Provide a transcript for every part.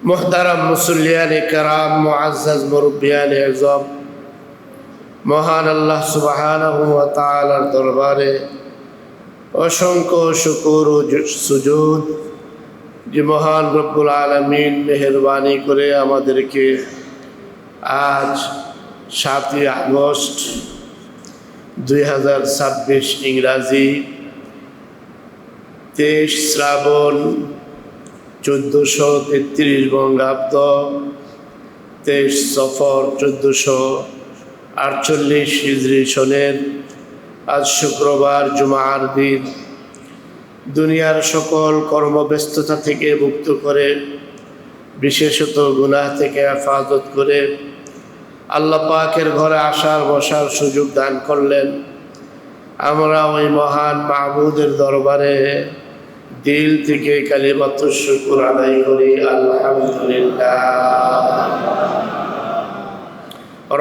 মুহতারাম মুসল্লিয়ানে কেরাম, মুআজ্জাজ মুরব্বিয়ানে আযম, মহান আল্লাহ সুবহানাহু ওয়া তাআলার দরবারে অসংখ্য শুকর ও সুজুদ যে মহান রব্বুল আলামিন মেহেরবানি করে আমাদেরকে আজ 7ই আগস্ট 2026 ইংরাজি 23 শ্রাবণ 1433 বঙ্গাব্দ 23 সফর 1448 হিজরি সনের আজ শুক্রবার জুমার দিন। দুনিয়ার সকল কর্মব্যস্ততা থেকে মুক্ত করে, বিশেষত গুনাহ থেকে হেফাজত করে আল্লাহ পাকের ঘরে আসার বসার সুযোগ দান করলেন। আমরা ওই মহান মাহবুদের দরবারে দিল থেকে কালিমাতুশ শুকর আদায় করি, আলহামদুলিল্লাহ।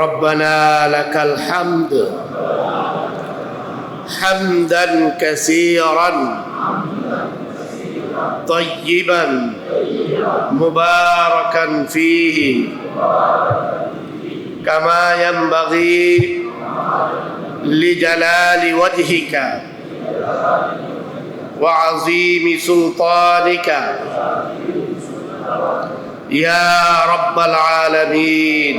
রব্বানা লাকাল হামদ হামদান কাসীরান তাইয়িবান মুবারাকান ফীহি কামা ইয়ানবাগী লিজালালি ওয়াজহিকা ওয়া আযীমি সুলতানিকা ইয়া রাব্বাল আলামিন।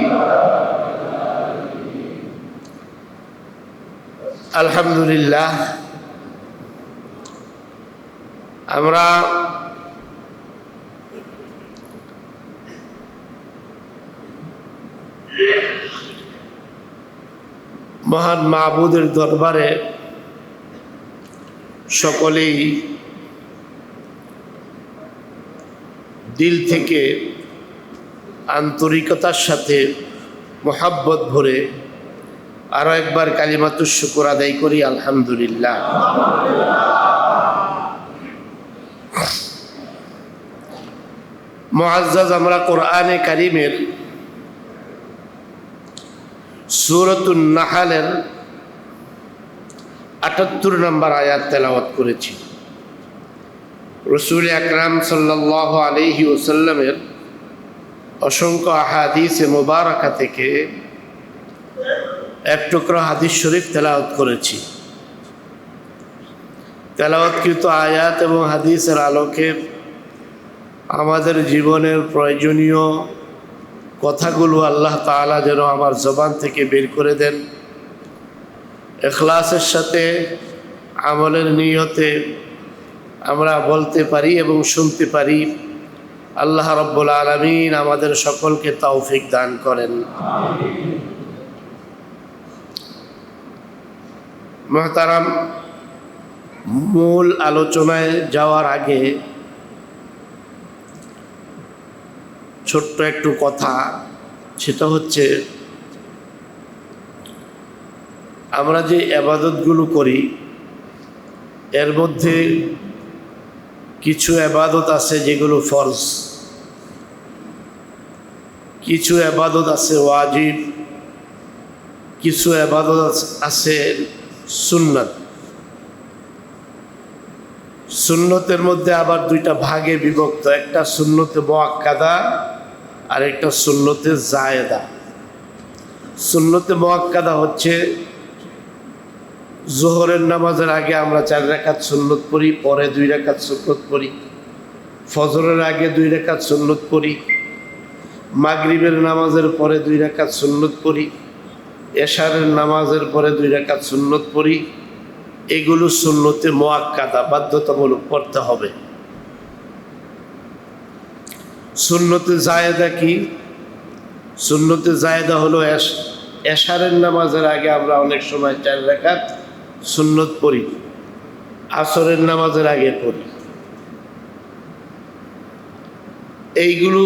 আলহামদুলিল্লাহ, আমরা মহান মাহবুদের দরবারে সকলেই দিল থেকে আন্তরিকতার সাথে মোহাব্বত ভরে আরো একবার কালিমাতুশ শুকর আদায় করি, আলহামদুলিল্লাহ। মুআজ্জাজ, আমরা কোরআনে কারীমের সূরাতুন নাহলের ৭৮ নম্বর আয়াত তেলাওয়াত করেছি। রাসূল আকরাম সাল্লাল্লাহু আলাইহি ওয়াসাল্লামের অসংখ্য আহাদিসে মুবারাকা থেকে এক টুকরা হাদিস শরীফ তেলাওয়াত করেছি। তেলাওয়াতকৃত আয়াত এবং হাদিসের আলোকে আমাদের জীবনের প্রয়োজনীয় কথাগুলো আল্লাহ তাআলা যেন আমার জবান থেকে বের করে দেন, ইখলাসের সাথে আমলের নিয়তে আমরা বলতে পারি এবং শুনতে পারি। আল্লাহ রাব্বুল আলামিন আমাদের সকলকে তৌফিক দান করেন। মুহতারাম, মূল আলোচনায় যাওয়ার আগে ছোট্ট একটু কথা, সেটা হচ্ছে আমরা যে ইবাদতগুলো করি এর মধ্যে কিছু ইবাদত আছে যেগুলো ফরজ, কিছু ইবাদত আছে ওয়াজিব, কিছু ইবাদত আছে সুন্নত। সুন্নতের মধ্যে আবার দুইটা ভাগে বিভক্ত, একটা সুন্নতে মুআক্কাদা আর একটা সুন্নতে জায়েদা। সুন্নতে মুআক্কাদা হচ্ছে যোহরের নামাজের আগে আমরা 4 রাকাত সুন্নত পড়ি, পরে 2 রাকাত সুন্নত পড়ি, ফজরের আগে 2 রাকাত সুন্নত পড়ি, মাগরিবের নামাজের পরে 2 রাকাত সুন্নত পড়ি, এশারের নামাজের পরে 2 রাকাত সুন্নত পড়ি। এগুলো সুন্নতে মুআক্কাদা, বাধ্যতামূলক পড়তে হবে। সুন্নতে জায়েদা কি? সুন্নতে জায়েদা হলো এশারের নামাজের আগে আমরা অনেক সময় 4 রাকাত সুন্নত পড়ি, আসরের নামাজের আগে পড়ি। এইগুলো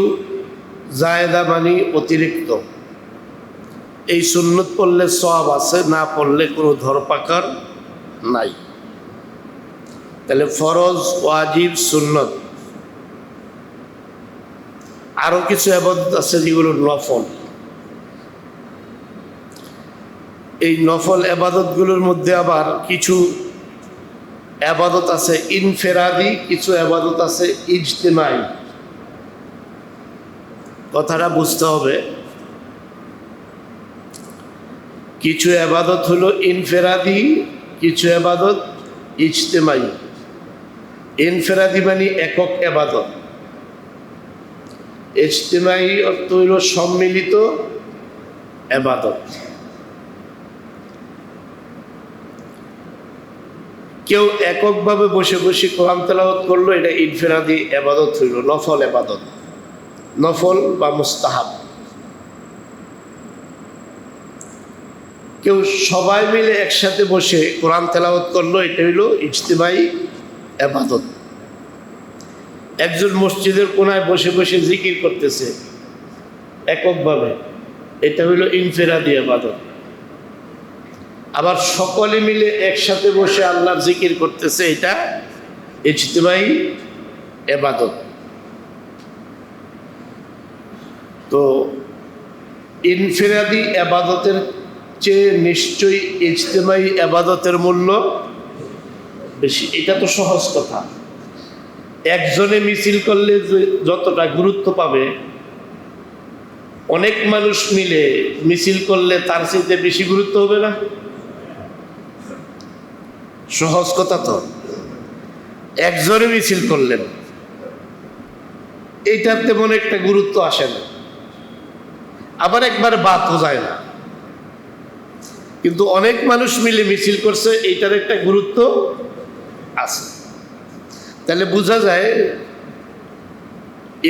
জায়েদা মানে অতিরিক্ত। এই সুন্নত পড়লে সওয়াব আছে, না পড়লে কোনো ধরপাকড় নাই। তাহলে ফরজ, ওয়াজিব, সুন্নত, আরো কিছু ইবাদত আছে যেগুলো নফল। এই নফল ইবাদতগুলোর মধ্যে আবার কিছু ইবাদত আছে ইনফেরাদি, কিছু ইবাদত আছে ইজতিমাই। কথাটা বুঝতে হবে। কিছু ইবাদত হলো ইনফেরাদি, কিছু ইবাদত ইজতেমাই। ইনফেরাদি মানে একক ইবাদত, ইজতেমাই অর্থ হইল সম্মিলিত ইবাদত। কেউ এককভাবে বসে বসে কোরআন তেলাওয়াত করলো, এটা ইনফেরাদি ইবাদত হইল, নফল ইবাদত, নফল বা মুস্তাহাব। কেউ সবাই মিলে একসাথে বসে কোরআন তেলাওয়াত করলো, এটা হইল ইজতিমাই ইবাদত। একজন মসজিদের কোনায় বসে বসে জিকির করতেছে এককভাবে, এটা হইল ইনফেরাদি ইবাদত। আবার সকলে মিলে একসাথে বসে আল্লাহর জিকির করতেছে, এটা ইজতিমাই ইবাদত। তো ইনফেরাদি ইবাদতের চেয়ে নিশ্চয়ই ইজতিমাই ইবাদতের মূল্য বেশি। এটা তো সহজ কথা। একজনে মিছিল করলে যতটা গুরুত্ব পাবে, অনেক মানুষ মিলে মিছিল করলে তার চেয়ে বেশি গুরুত্ব হবে না? সহজ কথা তো। একজনে মিছিল করলেন, এইটার তেমন একটা গুরুত্ব আসে না, আবার একবার বাদও যায় না। কিন্তু অনেক মানুষ মিলে মিছিল করছে, এইটার একটা গুরুত্ব আছে। তাহলে বোঝা যায়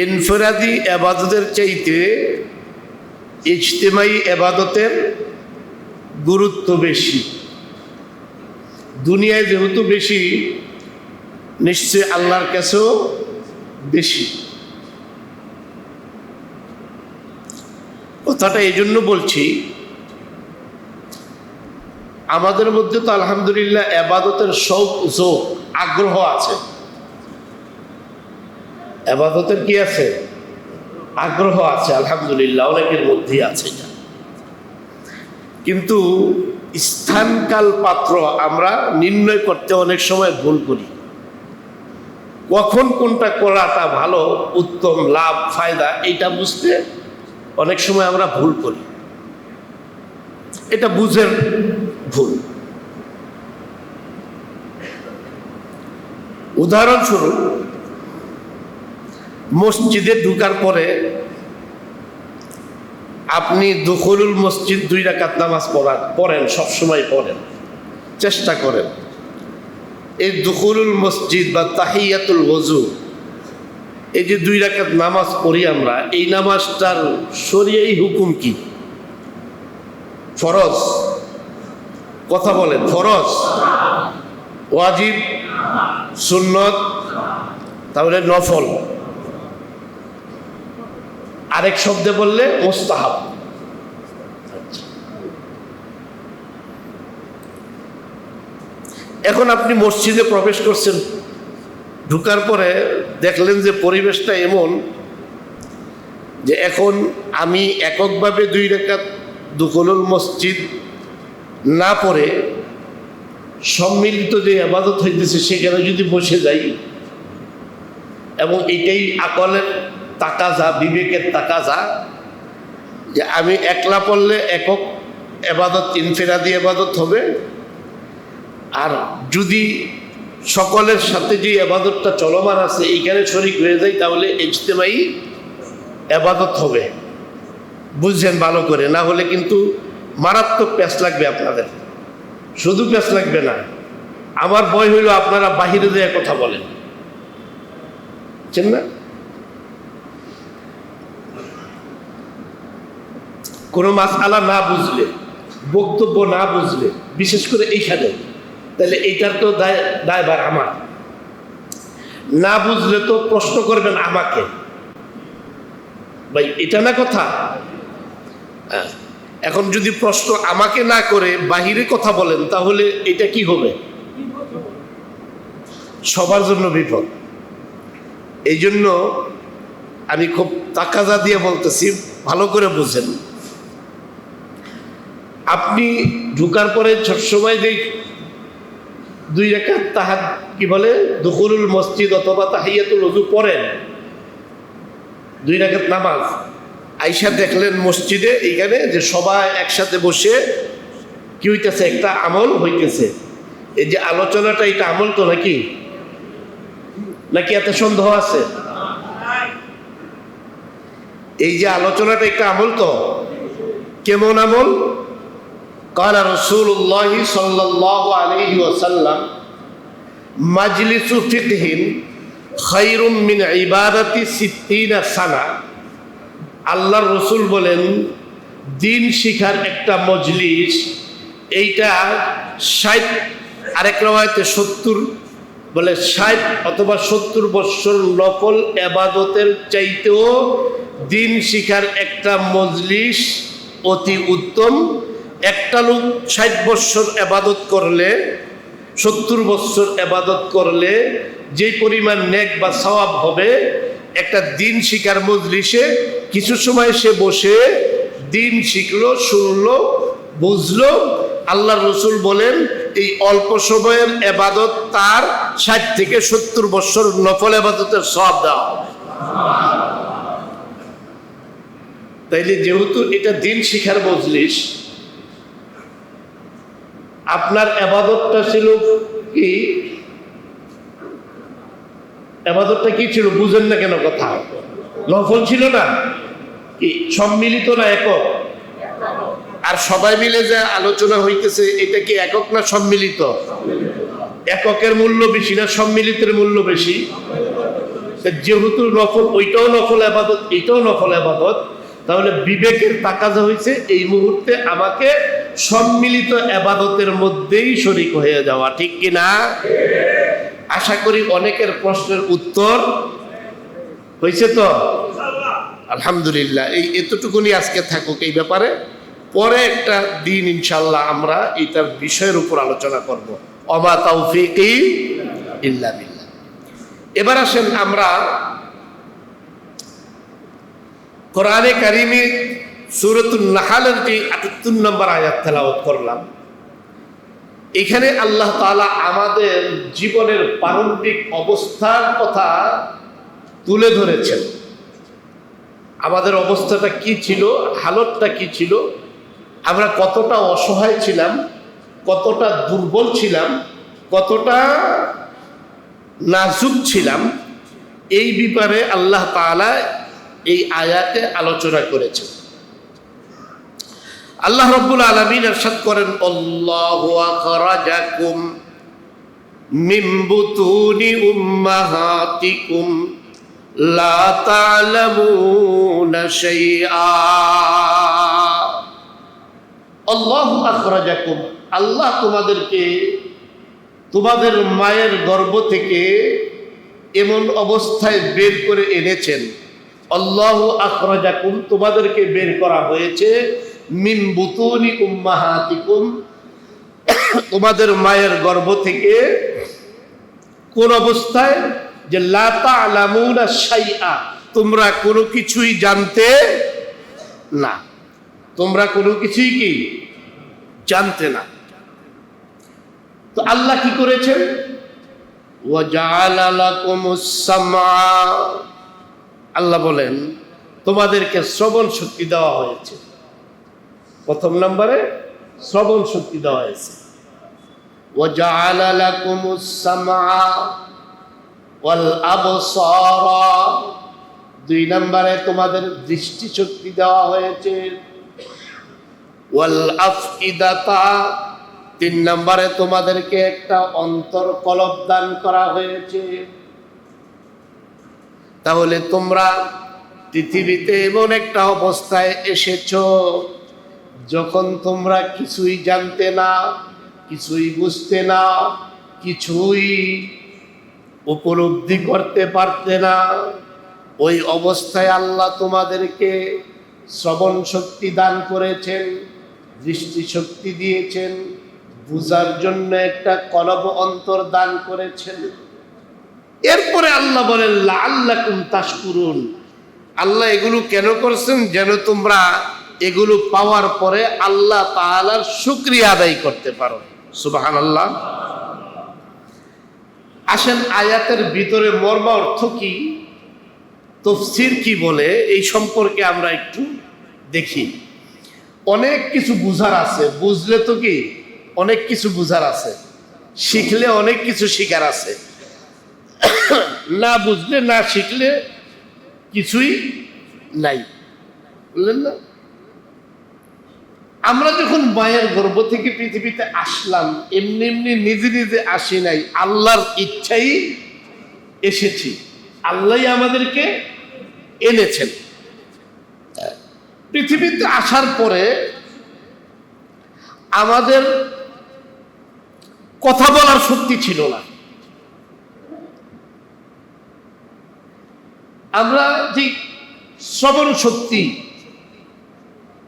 ইনফেরাদি ইবাদতের চাইতে ইজতিমাই ইবাদতের গুরুত্ব বেশি। দুনিয়ায় যেহেতু বেশি, নিশ্চয় আল্লাহর কাছেও বেশি। কথাটা এই জন্য বলছি, আমাদের মধ্যে তো আলহামদুলিল্লাহ ইবাদতের শৌক, যোগ, আগ্রহ আছে। ইবাদতের কি আছে? আগ্রহ আছে, আলহামদুলিল্লাহ অনেকের মধ্যেই আছে। কিন্তু স্থানকাল পাত্র আমরা নির্ণয় করতে অনেক সময় ভুল করি। কখন কোনটা করাটা ভালো, উত্তম, লাভ, ফায়দা, এইটা বুঝতে অনেক সময় আমরা ভুল করি। এটা বুঝের ভুল। উদাহরণস্বরূপ, মসজিদে ঢুকার পরে আপনি দুখুলুল মসজিদ 2 রাকাত নামাজ পড়েন, সবসময় পড়েন, চেষ্টা করেন। এই দুখুলুল মসজিদ বা তাহিয়াতুল ওযু, এই যে 2 রাকাত নামাজ পড়ি আমরা, এই নামাজটার শরীয়ী হুকুম কি? ফরজ? কথা বলেন, ফরজ, ওয়াজিব, সুন্নত, তাহলে নফল, আরেক শব্দে বললে মুস্তাহাব। এখন আপনি মসজিদে প্রবেশ করছেন, ঢুকার পরে দেখলেন যে পরিবেশটা এমন যে এখন আমি এককভাবে 2 রাকাত দুখুলুল মসজিদ না পড়ে সম্মিলিত যে ইবাদত হইতেছে সেখানে যদি বসে যাই, এবং এটাই আকলের তাকাজা, বিবেকের তাকাজা, যে আমি একলা পড়লে একক ইবাদত, ইনফেরাদি ইবাদত হবে, আর যদি সকলের সাথে যে ইবাদতটা চলমান আছে এইখানে শরীক হয়ে যায়, তাহলে ইজতিমাই ইবাদত হবে। বুঝছেন ভালো করে, না হলে কিন্তু মারাত্মক প্যাঁচ লাগবে আপনাদের। শুধু প্যাঁচ লাগবে না, আমার ভয় হইল আপনারা বাহিরে দিয়ে কথা বলেন, বুঝছেন না? কোনো মাসআলা না বুঝলে, বক্তব্য না বুঝলে, বিশেষ করে এইখানে, তাহলে এইটার তো দায়ভার আমার। না বুঝলে তো প্রশ্ন করবেন আমাকে, ভাই এটা না কথা। এখন যদি প্রশ্ন আমাকে না করে বাহিরে কথা বলেন, তাহলে এটা কি হবে? সবার জন্য বিপদ। এই জন্য আমি খুব তাকাজা দিয়ে বলতেছি, ভালো করে বুঝেন। আপনি ঢুকার পরে সবসময় যে 2 রাকাত কি বলে দুখুলুল মসজিদ অথবা তাহিয়াতুল ওযু পড়েন, 2 রাকাত নামাজ, আইসা দেখলেন মসজিদে এইখানে যে সবাই একসাথে বসে কি হইতেছে, একটা আমল হইতেছে। এই যে আলোচনাটা, এটা আমল তো নাকি নাকি এত সন্দেহ আছে? এই যে আলোচনাটা একটা আমল তো, কেমন আমল? قال رسول الله صلى الله عليه وسلم مجلس فقه خير من عبادة 60 سنة। আল্লাহর রসুল বলেন দিন শিখার একটা মজলিস, এইটা 60, আরেক রাওয়ায়াতে 70 বলে 60 অথবা 70 বছর নফল এবাদতের চাইতেও দিন শিখার একটা মজলিস অতি উত্তম। একটা লোক 60 বছর এবাদত করলে, 70 বছর এবাদত করলে যে পরিমাণ নেক বা সওয়াব হবে, একটা দিন শিখার মজলিসে কিছু সময় সে বসে দিন শিখলো, শুনলো, বুঝলো, আল্লাহর রসুল বলেন এই অল্প সময়ের এবাদত তার 60 থেকে 70 বছর নফল এবাদতের সওয়াব দেওয়া। তাইলে যেহেতু এটা দিন শিখার মজলিস, আপনার এবাদতটা ছিল কি? এবাদতটা কি ছিল? বুঝেন না কেন কথা? নফল ছিল না কি? সম্মিলিত না একক? আর সবাই মিলে যে আলোচনা হইতেছে, এটা কি একক না সম্মিলিত? এককের মূল্য বেশি না সম্মিলিতের মূল্য বেশি? যেহেতু নফল, ওইটাও নফল এবাদত, এটাও নফল এবাদত, তাহলে বিবেকের তাকাজা হয়েছে এই মুহূর্তে আমাকে সম্মিলিত এবাদতের মধ্যেই শরীক হয়ে যাওয়া, ঠিক কি না? আশা করি অনেকের প্রশ্নের উত্তর হয়েছে তো, আলহামদুলিল্লাহ। এই এতটুকুনি আজকে থাকুক এই ব্যাপারে। পরে একটা দিন ইনশাল্লাহ আমরা এইটার বিষয়ের উপর আলোচনা করব। ওমা তাওফীকি ইল্লা বিল্লাহ। এবার আসেন আমরা কোরআনে কারিমে সূরাতুন নাহলের যে ৭৮ নম্বর আয়াত তেলাওয়াত করলাম। এখানে আল্লাহ তাআলা আমাদের জীবনের প্রারম্ভিক অবস্থার কথা তুলে ধরেছেন। আমাদের অবস্থাটা কি ছিল, হালতটা কি ছিল, আমরা কতটা অসহায় ছিলাম, কতটা দুর্বল ছিলাম, কতটা নাজুক ছিলাম, এই ব্যাপারে আল্লাহ তাআলা এই আয়াতে আলোচনা করেছেন। আল্লাহ রাব্বুল আলামিন ইরশাদ করেন, আল্লাহু আখরাজাকুম মিন বুতুনি উম্মাহাতিকুম লা তা'লামুনা শাইআ। আল্লাহু আখরাজাকুম, আল্লাহ তোমাদেরকে তোমাদের মায়ের গর্ভ থেকে এমন অবস্থায় বের করে এনেছেন। আল্লাহু আখরাজাকুম, তোমাদেরকে বের করা হয়েছে, মিন বুতুনি উম্মাহাতিকুম, তোমাদের মায়ের গর্ভ থেকে। কোন অবস্থায়? যে লা তা'লামুনা শাইআ, তোমরা কোনো কিছুই জানতে না, তোমরা কোনো কিছুই কি জানতে না। তো আল্লাহ কি করেছেন? ওয়া জাআলা লাকুমুস সামআ, আল্লাহ বলেন তোমাদেরকে শ্রবণ শক্তি দেওয়া হয়েছে। প্রথম নম্বরে শ্রবণ শক্তি দেওয়া হয়েছে। ওয়া জাআলা লাকুমুস সামআ ওয়াল আবসারা, 2 নম্বরে তোমাদের দৃষ্টি শক্তি দেওয়া হয়েছে। ওয়াল আফইদাতা, 3 নম্বরে তোমাদেরকে একটা অন্তর কলব দান করা হয়েছে। তাহলে তোমরা পৃথিবীতে এমন একটা অবস্থায় এসেছো যখন তোমরা কিছুই জানতে না, কিছুই বুঝতে না, কিছুই উপলব্ধি করতে পারতে না। ওই অবস্থায় আল্লাহ তোমাদেরকে শ্রবণ শক্তি দান করেছেন, দৃষ্টি শক্তি দিয়েছেন, বুঝার জন্য একটা কলব অন্তর দান করেছেন। এরপরে আল্লাহ বলেন লাআল্লাকুম তাশকুরুন, আল্লাহ এগুলো কেন করছেন? যেন তোমরা এগুলো পাওয়ার পরে আল্লাহ তাআলার শুকরিয়া আদায় করতে পারো। সুবহানাল্লাহ। আসেন আয়াতের ভিতরে মর্ম অর্থ কি তাফসীর কি বলে এই সম্পর্কে আমরা একটু দেখি। অনেক কিছু বুঝার আছে, বুঝলে তো কি অনেক কিছু বুঝার আছে, শিখলে অনেক কিছু শিখার আছে, না বুঝলে না শিখলে কিছুই নাই, বুঝলেন না? আমরা যখন মায়ের গর্ভ থেকে পৃথিবীতে আসলাম এমনি এমনি নিজে নিজে আসি নাই, আল্লাহর ইচ্ছাই এসেছি, আল্লাহই আমাদেরকে এনেছেন। পৃথিবীতে আসার পরে আমাদের কথা বলার শক্তি ছিল না। আমরা যে শ্রবণ শক্তি,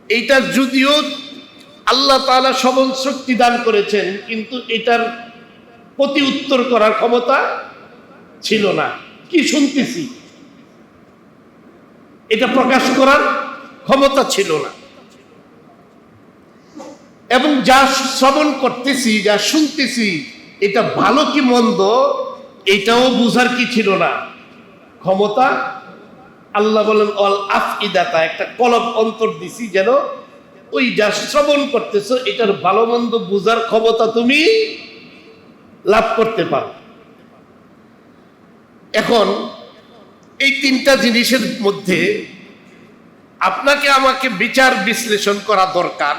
এইটা যদিও আল্লাহ তাআলা শ্রবণ শক্তি দান করেছেন, কিন্তু এটার প্রতি উত্তর করার ক্ষমতা ছিল না। কি শুনতেছি এটা প্রকাশ করার ক্ষমতা ছিল না, এবং যা শ্রবণ করতেছি, যা শুনতেছি, এটা ভালো কি মন্দ এটাও বুঝার কি ছিল না, ক্ষমতা। আল্লাহ বলেন অল আফইদাতা, একটা কলব অন্তর দিছি যেন ওই যা শ্রবণ করতেছো এটার ভালো মন্দ বুঝার ক্ষমতা তুমি লাভ করতে পারো। এখন এই তিনটা জিনিসের মধ্যে আপনাকে আমাকে বিচার বিশ্লেষণ করা দরকার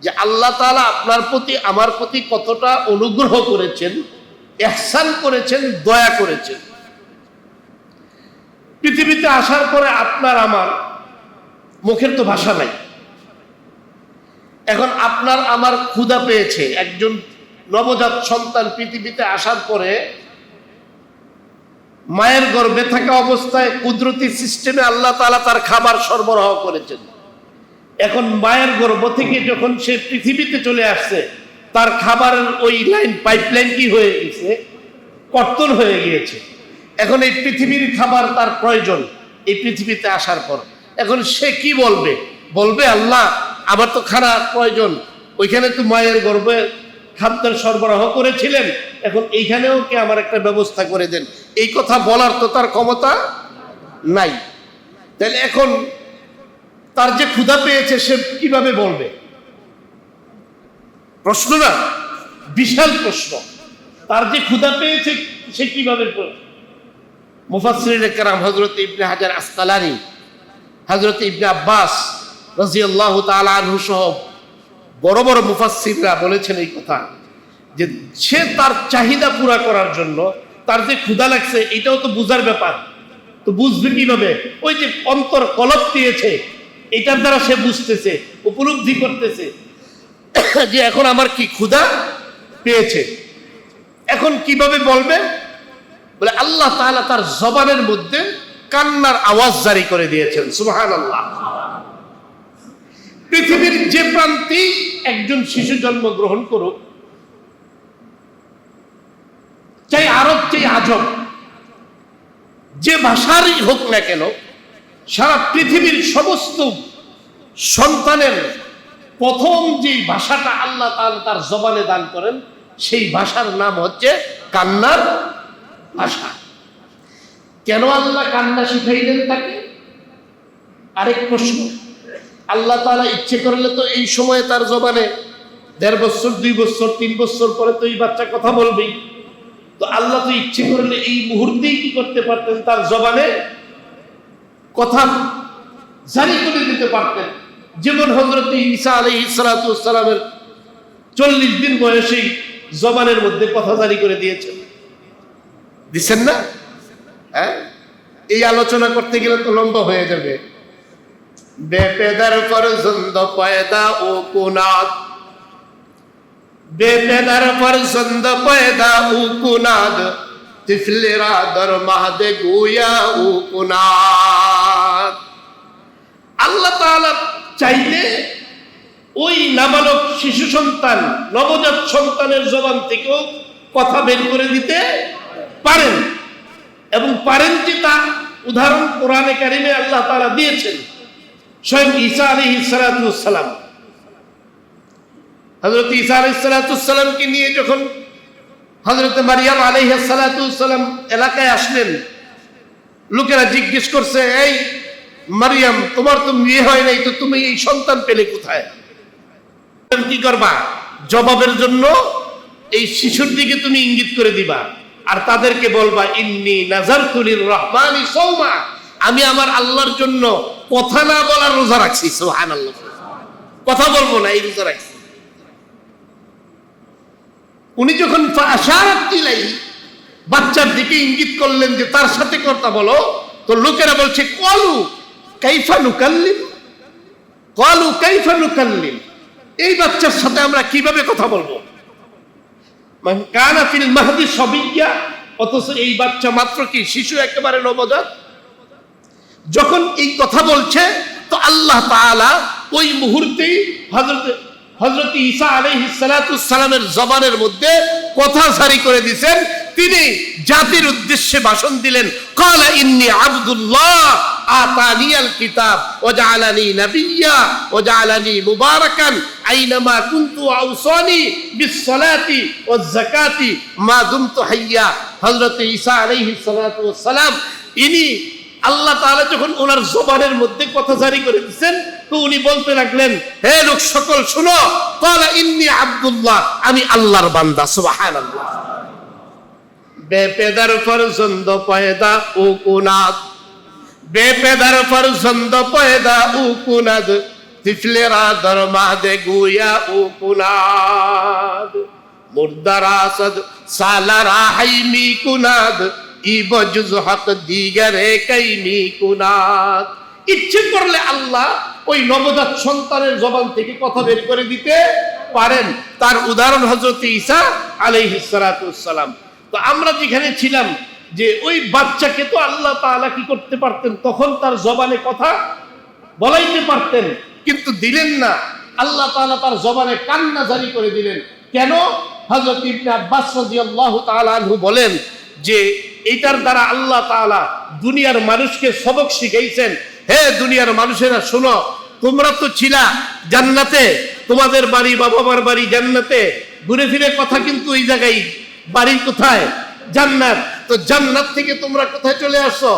যে আল্লাহ তাআলা আপনার প্রতি আমার প্রতি কতটা অনুগ্রহ করেছেন, ইহসান করেছেন, দয়া করেছেন। পৃথিবীতে আসার পরে আপনার আমার মুখের তো ভাষা নাই। এখন আপনার আমার ক্ষুধা পেয়েছে, একজন নবজাত সন্তান পৃথিবীতে আসার পরে মায়ের গর্ভে থাকা অবস্থায় কুদরতি সিস্টেমে আল্লাহ তাআলা তার খাবার সরবরাহ করেছেন। এখন মায়ের গর্ভ থেকে যখন সে পৃথিবীতে চলে আসছে, তার খাবারের ওই লাইন পাইপলাইন কি হয়ে গেছে, কর্তন হয়ে গিয়েছে। এখন এই পৃথিবীর খাবার তার প্রয়োজন এই পৃথিবীতে আসার পর। এখন সে কি বলবে? বলবে আল্লাহ আমার তো খানার প্রয়োজন, ওইখানে তো মায়ের গর্ভে খাদ্যের সরবরাহ করেছিলেন, এখন এইখানেও কি আমার একটা ব্যবস্থা করে দেন। এই কথা বলার তো তার ক্ষমতা নাই। তাহলে এখন তার যে ক্ষুধা পেয়েছে সে কিভাবে বলবে? প্রশ্ন না, বিশাল প্রশ্ন। তার যে ক্ষুধা পেয়েছে সে কিভাবে বলবে? মুফাসসিরিনে কেরাম হযরত ইবনে হাজার আসকালানী, হযরত ইবনে আব্বাস রাদিয়াল্লাহু তাআলা আনহু সহ বড় বড় মুফাসসিররা বলেছেন এই কথা, যে সে তার চাহিদা পুরা করার জন্য তার যে ক্ষুধা লাগছে এটাও তো বুঝার ব্যাপার। তো বুঝবে কিভাবে? ওই যে অন্তর কলব দিয়েছে, এটার দ্বারা সে বুঝতেছে, উপলব্ধি করতেছে যে এখন আমার কি ক্ষুধা পেয়েছে। এখন কিভাবে বলবে? বলে আল্লাহ তাআলা তার জবানের মধ্যে কান্নার আওয়াজ জারি করে দিয়েছেন। সুবহানাল্লাহ। পৃথিবীর যে প্রান্তেই একজন শিশু জন্মগ্রহণ করুক, চাই আরব চাই আজব, যে ভাষারই হোক না কেন, সারা পৃথিবীর সমস্ত সন্তানের প্রথম যে ভাষাটা আল্লাহ তাআলা তার জবানে দান করেন সেই ভাষার নাম হচ্ছে কান্নার ভাষা। কেন আল্লাহ কান্না শিখাইলেন তাকে? আরেক প্রশ্ন। আল্লাহ তাআলা ইচ্ছে করলে তো এই সময়ে তার জবানে 1.5 বছর 2 বছর 3 বছর পরে তো এই বাচ্চা কথা বলবেই। তো আল্লাহ তো ইচ্ছে করলে এই মুহূর্তেই কি করতে পারতেন, তার জবানে কথা জারি করে দিতে পারতেন। যেমন হযরত ঈসা আলাইহিস সালাতু ওয়াস সালামের 40 দিন বয়সেই জবানের মধ্যে কথা জারি করে দিয়েছেন, দিচ্ছেন না? হ্যাঁ, এই আলোচনা করতে গেলে তো লম্বা হয়ে যাবে। বেপেদার ফরজন্দ পয়দা ও কুনাত, বেপেদার ফরজন্দ পয়দা ও কুনাত, তিফলেরা দর মাহদে গুয়া ও কুনাত। আল্লাহ তাআলা চাইলে ওই নাবালক শিশু সন্তান, নবজাত সন্তানের জবান থেকেও কথা বের করে দিতে পারেন, এবং পারেন যে তা উদাহরণ কোরআনে কারিমে আল্লাহ তাআলা দিয়েছেন। স্বয়ং ঈসা আলাইহিস সালাতু ওয়াস সালাম, হযরত ঈসা আলাইহিস সালাতু ওয়াস সালামকে নিয়ে যখন হযরত মারইয়াম আলাইহিস সালাতু ওয়াস সালাম এলাকায় আসলেন, লোকেরা জিজ্ঞেস করছে, এই মারিয়াম, তোমার তো বিয়ে হয় নাই, তো তুমি এই সন্তান পেলে কোথায়? কি করবা? জবাবের জন্য এই শিশুর দিকে তুমি ইঙ্গিত করে দিবা আর তাদেরকে বলবা, ইন্নী নাযারতু লির-রহমানি সাওমা, আমি আমার আল্লাহর জন্য কথা না বলার রোজা রাখছি। সুবহানাল্লাহ, কথা বলবো না, এই রোজা রাখছি। উনি যখন ফাআশারাত ইলাইহি, বাচ্চার দিকে ইঙ্গিত করলেন যে তার সাথে কথা বলো, তো লোকেরা বলছে, ক্বালু কাইফা নুকাল্লিম, ক্বালু কাইফা নুকাল্লিম, এই বাচ্চার সাথে আমরা কিভাবে কথা বলবো? মান কানা ফিল মাহদি সাবিয়্যা, অথচ এই বাচ্চা মাত্র কি শিশু, একেবারে নবজাত। যখন এই কথা বলছে, তো আল্লাহ তাআলা ওই মুহূর্তেই হযরত ঈসা আলাইহিস সালাতুস সালামের জবানের মধ্যে কথা জারি করে দিয়েছেন। তিনি জাতির উদ্দেশ্যে ভাষণ দিলেন, ক্বালা ইন্নী আবদুল্লাহ আতানিয়াল কিতাব ওয়া জাআলানি নাবিয়্যা ওয়া জাআলানি মুবারাকান আইনামা কুনতু আওসানি বিস-সালাতি ওয়াজ-যাকাতি মা দুমতু হাইয়্যা। হযরত ঈসা আলাইহিস সালাতু ওয়াস সালাম, ইনি আল্লাহ তাআলা যখন ওনার জবানের মধ্যে কথা জারি করে দিয়েছেন, তো উনি বলতে লাগলেন, হে লোক সকল শুনো, ক্বালা ইন্নী আবদুল্লাহ, আমি আল্লাহর বান্দা। সুবহানাল্লাহ। বেপেদার ফরজন্দ পয়দা ও কুনাদ, বেপেদার ফরজন্দ পয়দা ও কুনাদ, তিফলেরা দরমাদে গুয়া ও কুনাদ, মুর্দারা সদ সালারা হাইমি কুনাদ, ইবজুজ হক দিগারে কাইমি কুনাদ। ইচ্ছে করলে আল্লাহ ওই নবজাত সন্তানের জবান থেকে কথা বের করে দিতে পারেন। তার উদাহরণ হযরত ঈসা আলাইহিস সালাতুস সালাম। তো আমরা যেখানে ছিলাম, যে ওই বাচ্চাকে তো আল্লাহ তাআলা কি করতে পারতেন, তখন তার জবানে কথা বলাইতে পারতেন, কিন্তু দিলেন না। আল্লাহ তাআলা তার জবানে কান্না জারি করে দিলেন। কেন? হযরত ইবনে আব্বাস রাদিয়াল্লাহু তাআলা আনহু বলেন যে এইটার দ্বারা আল্লাহ তাআলা দুনিয়ার মানুষকে সবক শিখাইছেন। হে দুনিয়ার মানুষেরা শোনো, তোমরা তো ছিলা জান্নাতে, তোমাদের বাড়ি বাবা মার বাড়ি জান্নাতে, ঘুরে ফিরে কথা কিন্তু এই জায়গায়, বাড়ি কোথায়? জান্নাত। তো জান্নাত থেকে তোমরা কোথায় চলে আসছো?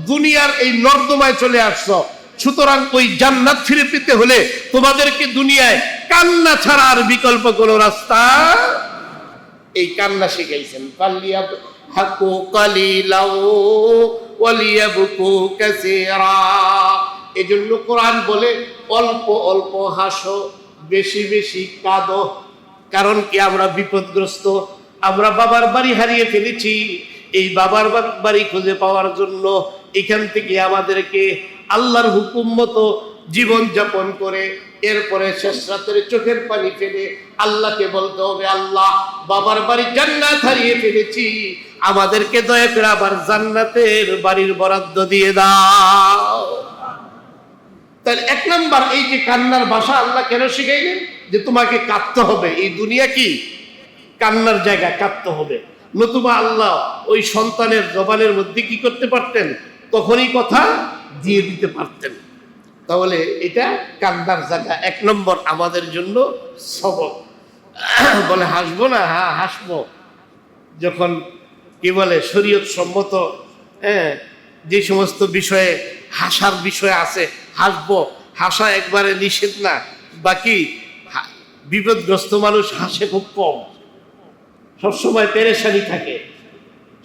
দুনিয়ার এই নর্দমায় চলে আসছো। সুতরাং ওই জান্নাত ফিরে পেতে হলে তোমাদেরকে দুনিয়ায় কান্না ছাড়া আর বিকল্প কোনো রাস্তা, এই কান্না শিখাইছেন। ফালিয়াব হাকু কালিলাও ওয়ালিয়াবকু কাসীরা। এজন্য কোরআন বলে অল্প অল্প হাসো, বেশি বেশি কাঁদো। কারণ কি? আমরা বিপদগ্রস্ত, আমরা বাবার বাড়ি হারিয়ে ফেলেছি। এই বাবার বাড়ি খুঁজে পাওয়ার জন্য এখান থেকে আমাদেরকে আল্লাহর হুকুম মতো জীবন যাপন করে এরপরে শেষ রাতের চোখের পানি ফেলে আল্লাহকে বলতে হবে, আল্লাহ বাবার বাড়ি জান্নাত হারিয়ে ফেলেছি, আমাদেরকে দয়া করে আবার জান্নাতের বাড়ির বরাদ্দ দিয়ে দাও। তাহলে এক নাম্বার, এই যে কান্নার ভাষা আল্লাহ কেন শিখাইলেন? যে তোমাকে কাঁদতে হবে। এই দুনিয়া কি কান্নার জায়গা, কাঁদতে হবে। নতুবা আল্লাহ ওই সন্তানের জবানের মধ্যে কি করতে পারতেন? তখনই কথা দিয়ে দিতে পারতেন। তাহলে এটা কান্নার জায়গা। এক নম্বর আমাদের জন্য সবক। বলে হাসবো না? হ্যাঁ হাসবো। যখন কি বলে শরীয়ত সম্মত যে সমস্ত বিষয়ে হাসার বিষয় আছে, হাসবো। হাসা একবারে নিষেধ না, বাকি বিপদগ্রস্ত মানুষ হাসে খুব কম, সবসময় পেরেশানি থাকে,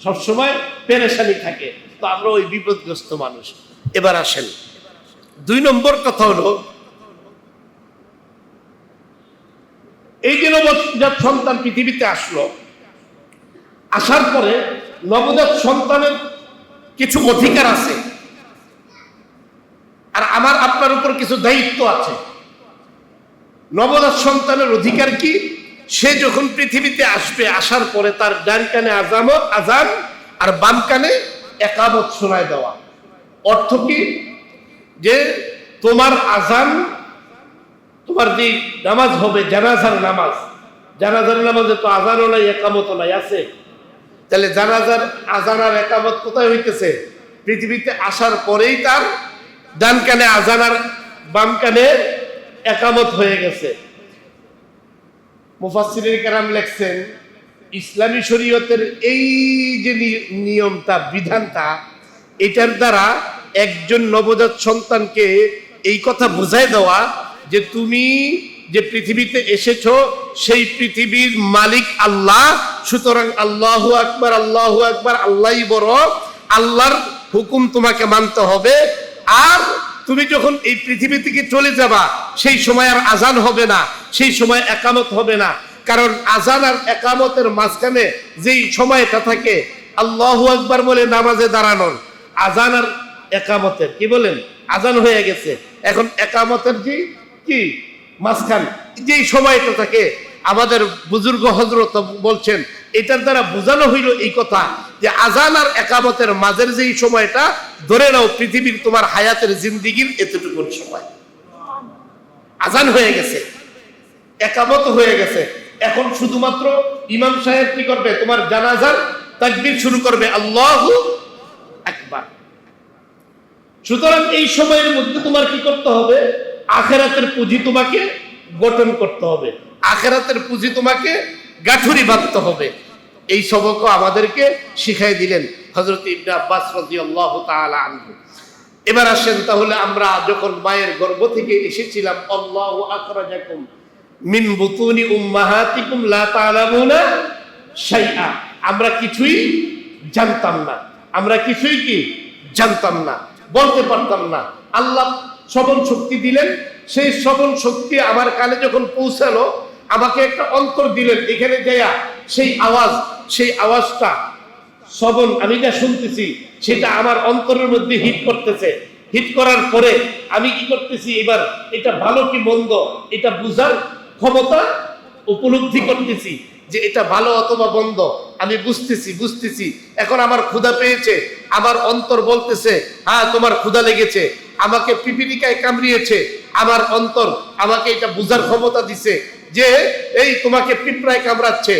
সবসময় পেরেশানি থাকে। তো আমরা ওই বিপদগ্রস্ত মানুষ। এবার আসেন, 2 নম্বর কথা হলো, এই যে নবজাত সন্তান পৃথিবীতে আসলো, আসার পরে নবজাত সন্তানের কিছু অধিকার আছে, আর আমার আপনার উপর কিছু দায়িত্ব আছে। নবজাত সন্তানের অধিকার কি? সে যখন পৃথিবীতে আসবে, আসার পরে তার ডান কানে আজান আর বাম কানে একামত শোনায় দেওয়া। অর্থ কি? যে তোমার আজান, তোমার যে নামাজ হবে জানাজার নামাজ, জানাজার নামাজে তো আজানও নাই একামতও নাই, আছে? তাহলে জানাজার আজান আর একামত কোথায় হইতেছে? পৃথিবীতে আসার পরেই তার ডান কানে আজান আর বাম কানে একামত হয়ে গেছে। মুফাসসিরিন কেরাম লেখছেন, ইসলামী শরীয়তের এই যে নিয়মটা, বিধানটা, এটার দ্বারা একজন নবজাত সন্তানকে এই কথা বোঝায় দেওয়া যে তুমি যে পৃথিবীতে এসেছো সেই পৃথিবীর মালিক আল্লাহ, সুতরাং আল্লাহু আকবার, আল্লাহু আকবার, আল্লাহই বড়, আল্লাহর হুকুম তোমাকে মানতে হবে। আর তুমি যখন এই পৃথিবী থেকে চলে যাবা সেই সময় আর আজান হবে না, সেই সময় একামত হবে না, কারণ আজান আর একামতের মাঝখানে যেই সময়টা থাকে আল্লাহু আকবার বলে নামাজে দাঁড়ানোর, আজান আর একামতের কি বলেন, আজান হয়ে গেছে, এখন একামতের যে কি মাঝখান যেই সময়টা থাকে, আমাদের বুজুর্গ হযরত বলছেন এটার দ্বারা বোঝানো হইল এই কথা যে আজান আর একামতের মাঝের যেই সময়টা ধরে নাও পৃথিবীর তোমার হায়াতের জিন্দিগির এতটুকুর সময়। আজান হয়ে গেছে, একামত হয়ে গেছে, এখন শুধুমাত্র ইমাম সাহেব কি করবে, তোমার জানাজার তাকবীর শুরু করবে, আল্লাহু আকবার। সুতরাং এই সময়ের মধ্যে তোমার কি করতে হবে, আখিরাতের পুঁজি তোমাকে গঠন করতে হবে, আখিরাতের পুঁজি তোমাকে গাঁঠুরি বাঁধতে হবে। এই সবকও আমাদেরকে শিখাই দিলেন হযরত ইবনে আব্বাস রাদিয়াল্লাহু তাআলা আনহু। এবার আসেন তাহলে আমরা যখন মায়ের গর্ভ থেকে এসেছিলাম, আল্লাহু আখরাজাকুম মিন বুতুনি উম্মাহাতিকুম লা তা'লামুনা শাইআ, আমরা কিছুই জানতাম না, আমরা কিছুই কি জানতাম না, বলতে পারতাম না। আল্লাহ শ্রবণ শক্তি দিলেন, সেই শ্রবণ শক্তি আমার কানে যখন পৌঁছালো আমাকে একটা অন্তর দিলেন, এখানে যাইয়া সেই আওয়াজটা শ্রবণ আমি যা শুনতেছি সেটা আমার অন্তরের মধ্যে হিট করতেছে, হিট করার পরে আমি কি করতেছি, এবার এটা ভালো কি মন্দ এটা বুঝার ক্ষমতা উপলব্ধি করতেছি যে এটা ভালো অথবা মন্দ আমি বুঝতেছি। এখন আমার ক্ষুধা পেয়েছে, আমার অন্তর বলতেছে হ্যাঁ তোমার ক্ষুধা লেগেছে, আমাকে পিপিলিকায় কামড়িয়েছে, আমার অন্তর আমাকে এটা বুঝার ক্ষমতা দিছে যে এই তোমাকে পিঁপড়ায় কামড়াচ্ছে।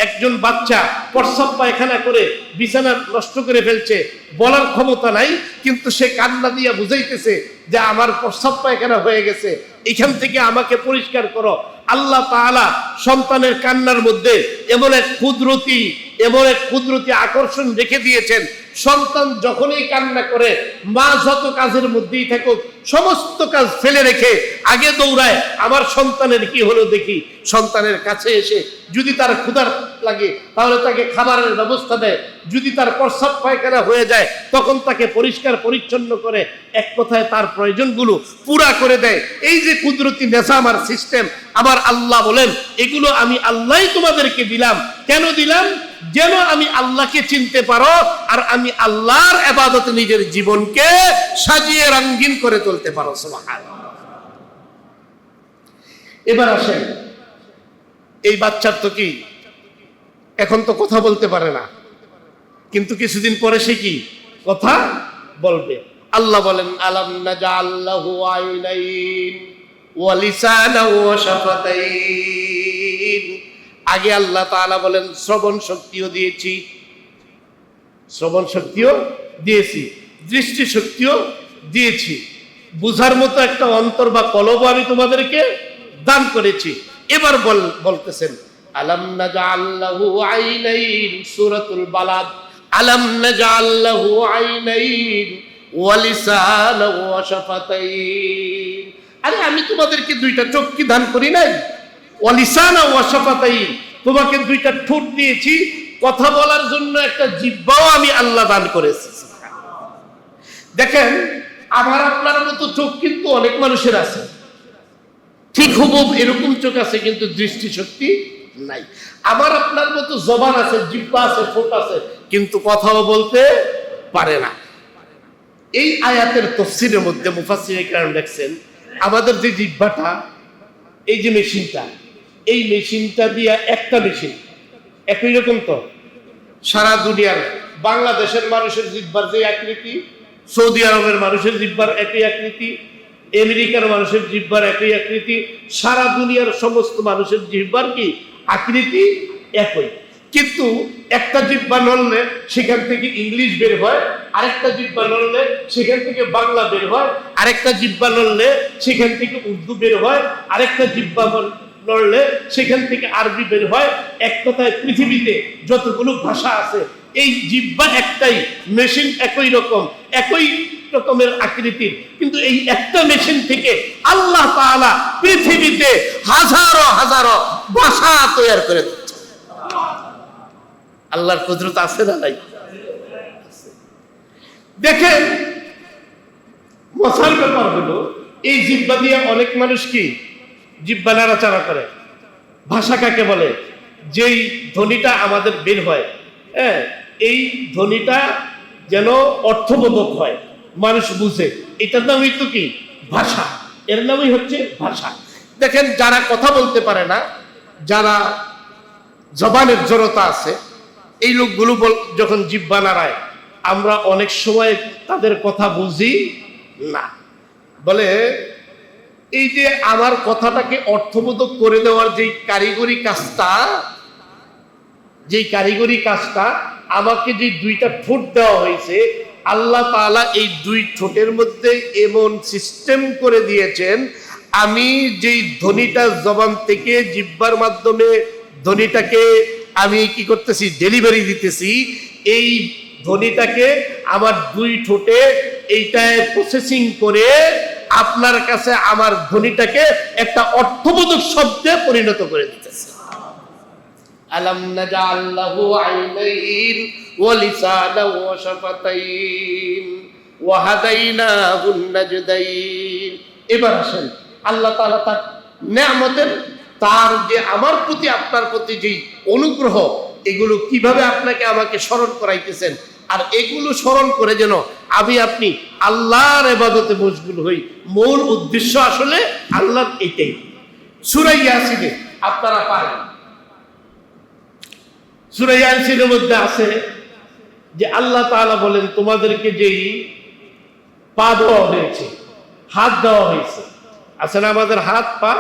একজন বাচ্চা প্রস্রাব পায়খানা করে বিছানা নষ্ট করে ফেলছে, বলার ক্ষমতা নাই, কিন্তু সে কান্না দিয়ে বুঝাইতেছে যে আমার প্রস্রাব পায়খানা হয়ে গেছে, এখান থেকে আমাকে পরিষ্কার করো। আল্লাহ তাআলা সন্তানের কান্নার মধ্যে এমন এক কুদরতি আকর্ষণ রেখে দিয়েছেন, সন্তান যখনই কান্না করে মা যত কাজের মধ্যেই থাকুক সমস্ত কাজ ফেলে রেখে আগে দৌড়ায় আমার সন্তানের কি হলো দেখি, সন্তানের কাছে এসে যদি তার ক্ষুধা লাগে তাহলে তাকে খাবারের ব্যবস্থা দেয়, যদি তার প্রস্রাব পায়খানা হয়ে যায় তখন তাকে পরিষ্কার পরিচ্ছন্ন করে, এক কথায় তার প্রয়োজনগুলো পুরা করে দেয়। এই যে কুদরতি নিজাম আর সিস্টেম আমার আল্লাহ বলেন এগুলো আমি আল্লাহই তোমাদেরকে দিলাম। কেন দিলাম? যেন আমি আল্লাহকে চিনতে পারো আর আমি আল্লাহর ইবাদতে নিজের জীবনকে সাজিয়ে রঙিন করে তুলতে পারো। সুবহানাল্লাহ। এবার আসেন, এই বাচ্চার তো কি এখন তো কথা বলতে পারে না, কিন্তু কিছুদিন পরে সে কি কথা বলবে। আল্লাহ বলেন আলাম নাজআল লাহু আইনাইন ওয়া লিসানান ওয়া শাফাতাইন। আগে আল্লাহ তাআলা বলেন শ্রবণ শক্তিও দিয়েছি, দৃষ্টি শক্তিও দিয়েছি, বুঝার মতো একটা অন্তর বা কলব আমি তোমাদেরকে দান করেছি। এবার বলতেছেন আলাম নাজআল লাহু আইনাইন, সূরাতুল বালাদ, আলাম নাজআল লাহু আইনাইন ওয়া লিসানান ওয়া শাফাতাইন। আরে আমি তোমাদেরকে দুইটা চোখ কি দান করি নাই? ওয়া লিসানান ওয়া শাফাতাইন, তোমাকে দুইটা ঠোঁট দিয়েছি, কথা বলার জন্য একটা জিহ্বাও আমি আল্লাহ দান করেছি। দেখেন আমার আপনার মতো চোখ কিন্তু অনেক মানুষের আছে, ঠিক হুবহু এরকম চোখ আছে কিন্তু দৃষ্টি শক্তি নাই। আমার আপনার মতো জবান আছে, জিহ্বা আছে, ঠোঁট আছে, কিন্তু কথাও বলতে পারে না। এই আয়াতের তাফসীরের মধ্যে মুফাসসিরে কেরাম দেখছেন আমাদের যে জিহ্বাটা, এই যে মেশিনটা, এই মেশিনটা দিয়া একটা মেশিন একই রকম তো সারা দুনিয়ার, বাংলাদেশের মানুষের জিহ্বার যে আকৃতি, সৌদি আরবের মানুষের জিহ্বার একই আকৃতি, আমেরিকার মানুষের জিহ্বার একই আকৃতি, সারা দুনিয়ার সমস্ত মানুষের জিহ্বার কি আকৃতি একই। কিন্তু একটা জিহ্বা নড়লে সেখান থেকে ইংলিশ বের হয়, আরেকটা জিহ্বা নড়লে সেখান থেকে বাংলা বের হয়, আরেকটা জিহ্বা নড়লে সেখান থেকে উর্দু বের হয়, আরেকটা জিহ্বা নড়লে সেখান থেকে আরবি বের হয়। এক কথায় পৃথিবীতে যতগুলো ভাষা আছে এই জিহ্বা একটাই, মেশিন একই রকম, একই রকমের আকৃতির, কিন্তু এই একটা মেশিন থেকে আল্লাহ তাআলা পৃথিবীতে হাজারো হাজারো ভাষা তৈরি করে দিচ্ছে। আল্লাহর কুদরত আছে না নাই? দেখেন, মজার ব্যাপার হলো এই জিহ্বা দিয়ে অনেক মানুষ কি জিহ্বা নাড়াচাড়া করে। ভাষা কাকে বলে? যেই ধ্বনিটা আমাদের বের হয়, হ্যাঁ, এই ধ্বনিটা যেন অর্থবোধক হয়, মানুষ বুঝে, এটার নামই তো কি ভাষা, এর নামই হচ্ছে ভাষা। দেখেন, যারা কথা বলতে পারে না, যারা জবানের জড়তা আছে, এই লোকগুলো যখন জিহ্বা নাড়ায় আমরা অনেক সময় তাদের কথা বুঝি না। বলে এই যে আমার কথাটাকে অর্থবোধক করে দেওয়ার যেই কারিগরি কাজটা আমাকে যে দুইটা ঠোঁট দেওয়া হয়েছে, আল্লাহ তাআলা এই দুই ঠোঁটের মধ্যে এমন সিস্টেম করে দিয়েছেন, আমি যেই ধ্বনিটা জবান থেকে জিহ্বার মাধ্যমে ধ্বনিটাকে আমি কি করতেছি, ডেলিভারি দিতেছি, এই ধ্বনিটাকে আমার দুই ঠোঁটে এইটায় প্রসেসিং করে আপনার কাছে আমার ধ্বনিটাকে একটা অর্থবোধক শব্দে পরিণত করে দিতেছে। আলাম নাজআল লাহু আইনাইন ওয়া লিসানান ওয়া শাফাতাইন ওয়া হাদাইনাহুন নাজদাইন। এবার আসেন, আল্লাহ তাআলা তার নিয়ামতের, তার যে আমার প্রতি আপনার প্রতি যে অনুগ্রহ, এগুলো কিভাবে আপনাকে আমাকে স্মরণ করাইতেছেন, আর এগুলো স্মরণ করে যেন আমি আপনি আল্লাহর ইবাদতে মশগুল হই। মূল উদ্দেশ্য আসলে আল্লাহর এটাই। সূরা ইয়াসিনে আপনারা পারেন, সূরা ইয়াসিনের মধ্যে আছে যে আল্লাহ তাআলা বলেন, তোমাদেরকে যেই পা দেওয়া হয়েছে, হাত দেওয়া হয়েছে, আছে না আমাদের হাত পা,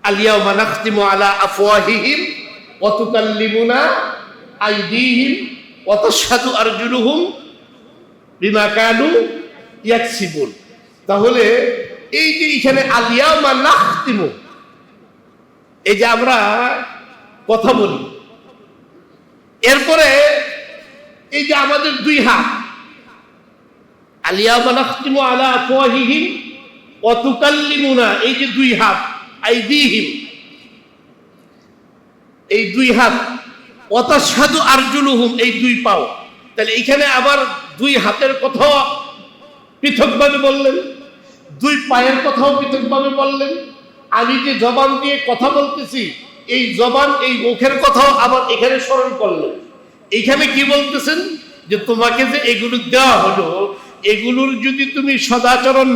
আল-ইয়াওমা নাখতিমু আলা আফওয়াহিহিম ওয়া তুকাল্লিমুনা আইদিহিম ওয়া তাশহাদু আরজুলুহুম বিমা কানু ইয়াকসিবুন। তাহলে এই যে এখানে আল-ইয়াওমা নাখতিমু, এই যে আমরা কথা বলি, এরপরে এই যে আমাদের দুই হাত, আল-ইয়াওমা নাখতিমু আলা আফওয়াহিহিম ওয়া তুকাল্লিমুনা, এই যে দুই হাত, আইদিহিম, এই দুই হাত, ওয়া তাশহাদু আরজুলুহুম, এই দুই পাও। তাহলে এখানে আবার দুই হাতের কথাও পৃথকভাবে বললেন, দুই পায়ের কথাও পৃথকভাবে বললেন। আমি যে জবান দিয়ে কথা বলতেছি, এই জবান, এই মুখের কথাও আবার এখানে স্মরণ করলেন। এখানে কি বলতেছেন যে তোমাকে যে এগুলো দেওয়া হলো, এগুলোর যদি তুমি সদাচরণ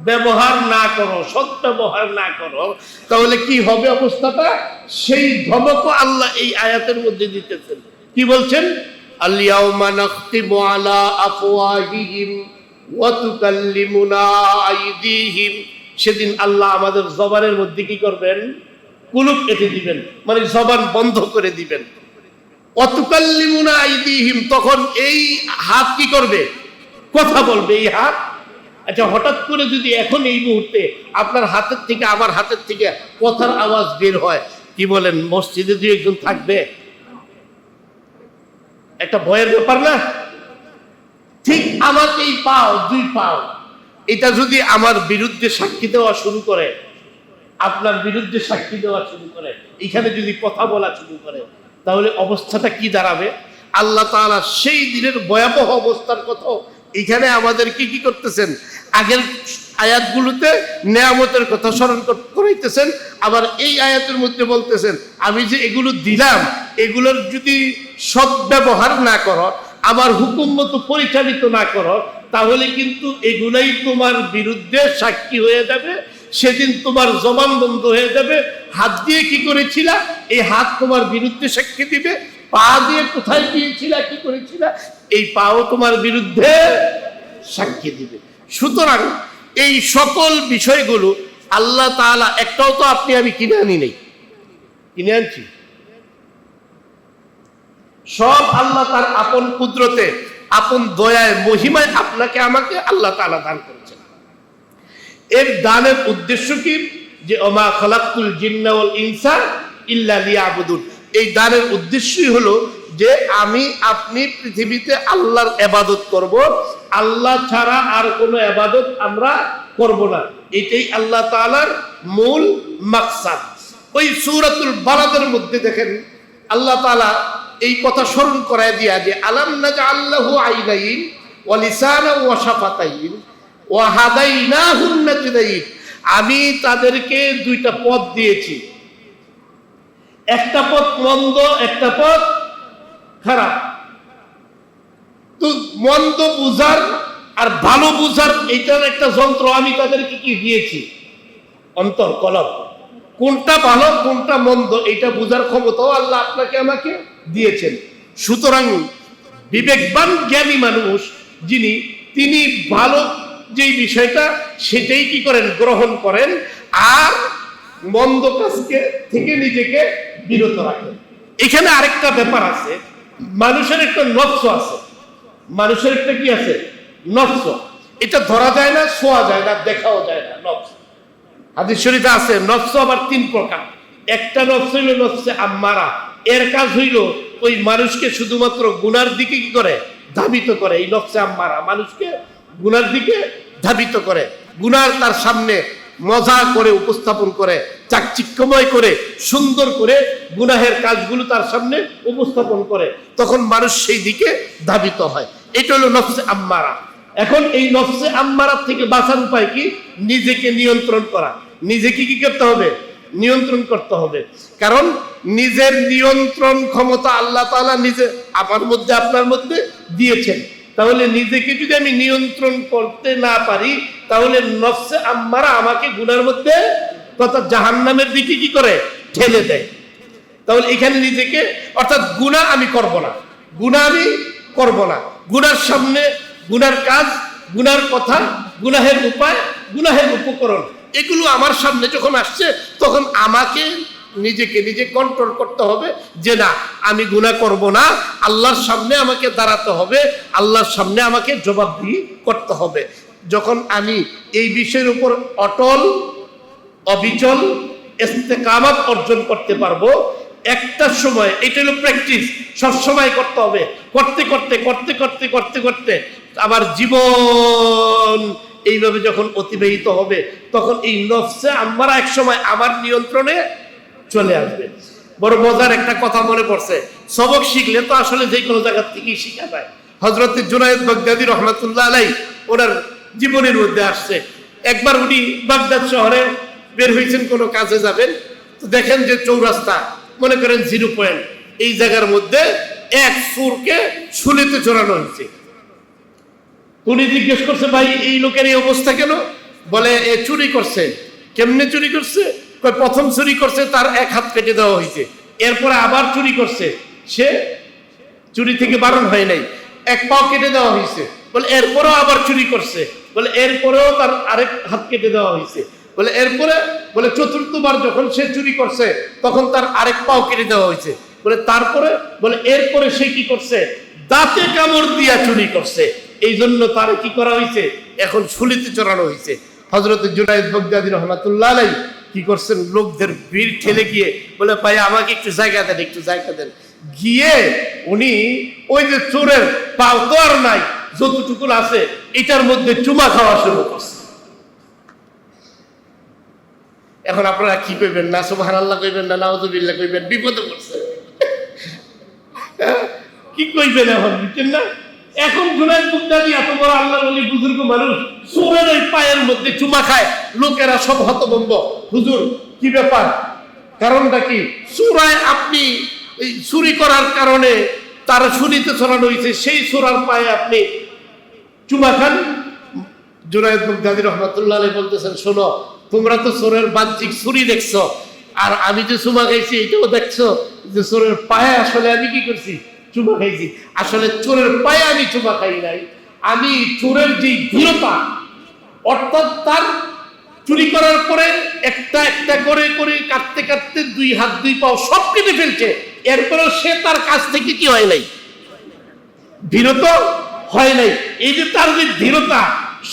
ব্যবহার না করো, সৎ ব্যবহার না করো, তাহলে কি হবে অবস্থাটা, সেই ধমকও আল্লাহ এই আয়াতের মধ্যে দিতেছেন। কি বলছেন? আল-ইয়াওমা নাখতিমু আলা আফওয়াহিহিম ওয়া তুকাল্লিমুনা আইদিহিম। সেদিন আল্লাহ আমাদের জবানের মধ্যে কি করবেন? কুলুপ এঁটে দিবেন, মানে জবান বন্ধ করে দিবেন। ওয়া তুকাল্লিমুনা আইদিহিম, তখন এই হাত কি করবে? কথা বলবে এই হাত। আচ্ছা, হঠাৎ করে যদি এখন এই মুহূর্তে আপনার হাতের থেকে আমার হাতের থেকে কথার আওয়াজ বের হয়, কি বলেন, মসজিদে দুই একজন থাকবে? একটা ভয়ের ব্যাপার না? ঠিক আমার এই পাও, দুই পাও, এটা যদি আমার বিরুদ্ধে সাক্ষী দেওয়া শুরু করে, আপনার বিরুদ্ধে সাক্ষী দেওয়া শুরু করে, এখানে যদি কথা বলা শুরু করে, তাহলে অবস্থাটা কি দাঁড়াবে? আল্লাহ তাআলা সেই দিনের ভয়াবহ অবস্থার কথা এখানে আমাদেরকে কি করতেছেন, আগের আয়াতগুলোতে নেয়ামতের কথা স্মরণ করাইতেছেন, আবার এই আয়াতের মধ্যে বলতেছেন আমি যে এগুলো দিলাম, এগুলোর যদি সদ্ব্যবহার না করো, আমার হুকুম মতো পরিচালিত না করো, তাহলে কিন্তু এগুলাই তোমার বিরুদ্ধে সাক্ষী হয়ে যাবে। সেদিন তোমার জবান বন্ধ হয়ে যাবে। হাত দিয়ে কি করেছিলা, এই হাত তোমার বিরুদ্ধে সাক্ষী দিবে। পা দিয়ে কোথায় গিয়েছিলা, কি করেছিলা, এই পাও তোমার বিরুদ্ধে সাক্ষী দিবে। সুতরাং এই সকল বিষয়গুলো আল্লাহ তাআলা, একটাও তো আপনি আমি কিনে আনি নেই, কিনে আনছি, সব আল্লাহ তার আপন কুদরতে, আপন দয়ায়, মহিমায় আপনাকে আমাকে আল্লাহ তাআলা দান করেছেন। এর দানের উদ্দেশ্য কি? যে ওমা খালাকতুল জিন্না ওয়াল ইনসা ইল্লা লিয়াবুদুন। এই দানের উদ্দেশ্যই হলো যে আমি আপনি পৃথিবীতে আল্লাহর ইবাদত করব, আল্লাহ ছাড়া আর কোনো ইবাদত আমরা করব না। এটাই আল্লাহ তাআলার মূল মাকসাদ। ওই সূরাতুল বালাদের মধ্যে দেখেন আল্লাহ তাআলা এই কথা স্মরণ করায় দিয়া যে আলাম নাজআল লাহু আইনাইন ওয়া লিসানান ওয়া শাফাতাইন ওয়া হাদাইনাহুন নাজদাইন। আমি তাদেরকে দুইটা পথ দিয়েছি, একটা পথ মন্দ, একটা পথ খারাপ। তো মন্দ বুঝার আর ভালো বুঝার এইটার একটা যন্ত্র আমি তাদেরকে কি দিয়েছি, অন্তর কলব। কোনটা ভালো কোনটা মন্দ এটা বুঝার ক্ষমতাও আল্লাহ আপনাকে আমাকে দিয়েছেন। সুতরাং বিবেকবান জ্ঞানী মানুষ যিনি, তিনি ভালো যেই বিষয়টা সেটাই কি করেন, গ্রহণ করেন, আর মন্দ কাজকে থেকে নিজেকে বিরত রাখেন। এখানে আরেকটা ব্যাপার আছে, মানুষের একটা নফস আছে, মানুষের একটা কি আছে, নফস। এটা ধরা যায় না, ছোঁয়া যায় না, দেখাও যায় না। নফস হাদিস শরীফে আছে নফস আবার তিন প্রকার। একটা নফস হইল নফসে আম্মারা, এর কাজ হইল ওই মানুষকে শুধুমাত্র গুনার দিকে কি করে, ধাবিত করে। এই নফসে আম্মারা মানুষকে গুনার দিকে ধাবিত করে, গুনার তার সামনে মজা করে উপস্থাপন করে, চাকচিক্যময় করে, সুন্দর করে গুনাহের কাজগুলো তার সামনে উপস্থাপন করে, তখন মানুষ সেই দিকে ধাবিত হয়। এটা হলো নফসে আম্মারা। এখন এই নফসে আম্মারা থেকে বাঁচার উপায় কি, নিজেকে নিয়ন্ত্রণ করা। নিজেকে কি করতে হবে, নিয়ন্ত্রণ করতে হবে। কারণ নিজের নিয়ন্ত্রণ ক্ষমতা আল্লাহ তাআলা নিজে আমার মধ্যে আপনার মধ্যে দিয়েছেন। তাহলে নিজেকে যদি আমি নিয়ন্ত্রণ করতে না পারি, তাহলে নফসে আম্মারা আমাকে গুনার মধ্যে তথা জাহান্নামের দিকে কি করে, ঠেলে দেয়। তাহলে এখানে নিজেকে, অর্থাৎ গুনাহ আমি করব না, গুনাহ আমি করব না, গুনার সামনে গুনার কাজ, গুনার কথা, গুনাহের উপায়, গুনাহের উপকরণ, এগুলো আমার সামনে যখন আসছে তখন আমাকে নিজেকে নিজে কন্ট্রোল করতে হবে যে না, আমি গুনাহ করব না। আল্লাহর সামনে আমাকে দাঁড়াতে হবে, আল্লাহর সামনে আমাকে জবাবদিহি করতে হবে। যখন আমি এই বিষয়ের উপর অটল অবিচল ইস্তেকামাত অর্জন করতে পারবো, একটা সময়, এটা হলো প্র্যাকটিস, সবসময় করতে হবে। করতে করতে করতে করতে করতে করতে আমার জীবন এইভাবে যখন অতিবাহিত হবে, তখন এই নফসে আম্মারা এক সময় আমার নিয়ন্ত্রণে চলে আসবে। বড় মজার একটা কথা মনে পড়ছে, সবক শিখলে তো আসলে যে কোনো জায়গা থেকেই শিখা যায়। হযরত জুনায়েদ বাগদাদী রহমাতুল্লাহ আলাইহি ওনার জীবনের মধ্যে আসছে, একবার উনি বাগদাদ শহরে বের হয়েছেন, কোনো কাজে যাবেন, তো দেখেন যে চৌরাস্তা, মনে করেন 0 পয়েন্ট, এই জায়গার মধ্যে এক চোরকে শুলিতে চড়ানো হয়েছে। উনি জিজ্ঞেস করছে, ভাই এই লোকের এই অবস্থা কেন? বলে এ চুরি করছে। কেমনে চুরি করছে? প্রথম চুরি করছে, তার এক হাত কেটে দেওয়া হয়েছে, এরপরে আবার চুরি করছে, সে চুরি থেকে বারণ হয় নাই, এক পাও কেটে দেওয়া হয়েছে। বলে এরপরেও আবার চুরি করছে, বলে এরপরেও তার আরেক হাত কেটে দেওয়া হয়েছে। বলে এরপরে, বলে চতুর্থবার যখন সে চুরি করছে তখন তার আরেক পাও কেটে দেওয়া হয়েছে। বলে তারপরে, বলে এরপরে সে কি করছে, দাঁতে কামড় দিয়া চুরি করছে, এই জন্য তার কি করা হয়েছে, এখন শুলিতে চড়ানো হয়েছে। হযরত জুনায়েদ বাগদাদী রাহমাতুল্লাহ আলাইহি কি করছেন, লোকদের ভিড় ঠেলে গিয়ে বলে ভাই আমাকে একটু জায়গা দেন, একটু জায়গা দেন। গিয়ে উনি ওই যে চোরের পাও তো আর নাই, যতটুকু আছে এটার মধ্যে চুমা খাওয়া শুরু করছে। এখন আপনারা কি কইবেন, না সুবহানাল্লাহ কইবেন, না নাউযুবিল্লাহ কইবেন? বিপদে পড়ছে, কি কইবেন এখন, বুঝছেন না? এখন জুনায়েদ বাগদাদী এত বড় আল্লাহর ওলি বুজুর্গ মানুষ, চোরের ওই পায়ের মধ্যে চুমা খায়, লোকেরা সব হতভম্ব, হুজুর কি ব্যাপার, কারণটা কি? চোরায় আপনি এই চুরি করার কারণে তার শুনিতে ছড়ানো হয়েছে, সেই চোরার পায়ে আপনি চুমা খান। জুনায়েদ বাগদাদী রাহমাতুল্লাহ আলাইহি বলতেছেন, শোনো, তোমরা তো চোরের বাহ্যিক চুরি দেখছো, আর আমি যে চুমা খাইছি এটাও দেখছো, যে চোরের পায়ে আসলে আমি কি করছি, চুমা খাইছি। আসলে চোরের পায়ে আমি চুমা খাই নাই, আমি চোরের যে ধীরতা, অর্থাৎ তার চুরি করার পরে একটা একটা করে করে কাটতে কাটতে 2 হাত 2 পাও সব কেটে ফেলছে, এরপরেও সে তার কাছ থেকে কি হয় নাই, বিরত হয় নাই। এই যে তার যে ধীরতা,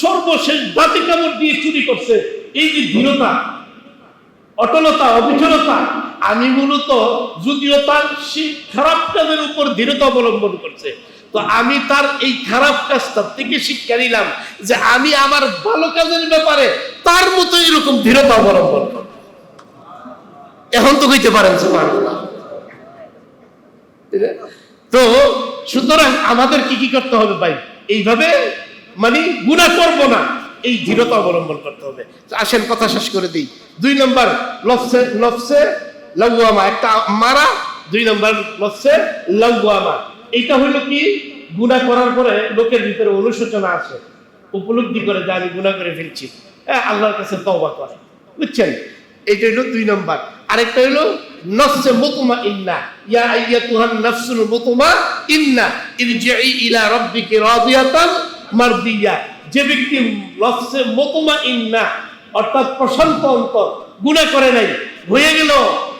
সর্বশেষ দাঁতে কামড় দিয়ে চুরি করছে, এই যে ধীরতা, অটলতা, অবিচলতা, আমি মূলত যদিও তার খারাপ কাজের উপর দৃঢ়তা অবলম্বন করছে, তো আমি তার এই খারাপ কাজটা থেকে শিক্ষা নিলাম যে আমি আমার ভালো কাজের ব্যাপারে তার মতো এরকম দৃঢ়তা অবলম্বন করব। এখন তো কইতে পারেন সুবহানাল্লাহ। তো সুতরাং আমাদের কি করতে হবে ভাই? এইভাবে মানে গুনাহ করব না, এই দৃঢ়তা অবলম্বন করতে হবে। আসেন কথা শেষ করে দিই। 2 নম্বর নফসে লাওয়ামা, একটা মারা, 2 নম্বর নফসে লাওয়ামা। এটা হলো কি, গুনাহ করার পরে লোকের ভিতরে অনুশোচনা আসে, উপলব্ধি করে যে আমি গুনাহ করে ফেলছি, আল্লাহর কাছে তওবা করে, বুঝছেন? এটা হলো 2 নম্বর। আরেকটা হলো নফসে মুতমাইন্না, ইয়া আইয়াতুহান নাফসুল মুতমাইন্না ইরজিই ইলা রাব্বিকি রাদিয়াতান মারদিয়া। যে ব্যক্তি নফসে মুতমাইন্না অর্থাৎ প্রশান্ত অন্তর, গুনাহ করে নাই, হয়ে গেল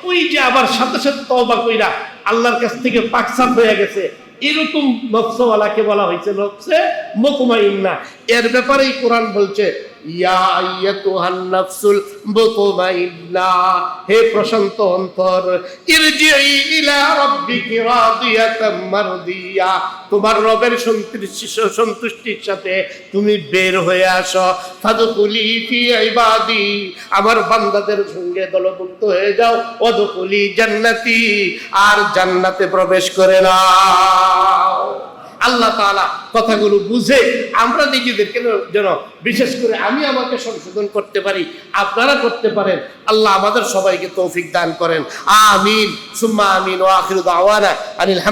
ওই যে আবার সাথে সাথে তওবা কইরা আল্লাহর কাছ থেকে পাকসাফ হয়ে গেছে, এরকম নফসওয়ালাকে বলা হয়েছে নফসে মুতমাইন্না। এর ব্যাপারেই কোরআন বলছে ইয়া আইয়াতুহান নাফসুল মুতমাইন্না, হে প্রশান্ত অন্তর, ইরজিই ইলা রাব্বিকি রাদিয়াতাম মারদিয়া, তোমার রবের সন্তুষ্টির সাথে তুমি বের হয়ে আসো। ফাদখুলি ফি ইবাদি, আমার বান্দাদের সঙ্গে দলভুক্ত হয়ে যাও। ওয়াদখুলি জান্নাতি, আর জান্নাতে প্রবেশ করে নাও। আল্লাহ তাআলা কথাগুলো বুঝে আমরা নিজেদেরকে যেন, বিশেষ করে আমি আমাকে সংশোধন করতে পারি, আপনারা করতে পারেন। আল্লাহ আমাদের সবাইকে তৌফিক দান করেন। আমিন সুম্মা আমিন। ওয়া আখিরু দাওয়ানা আনিল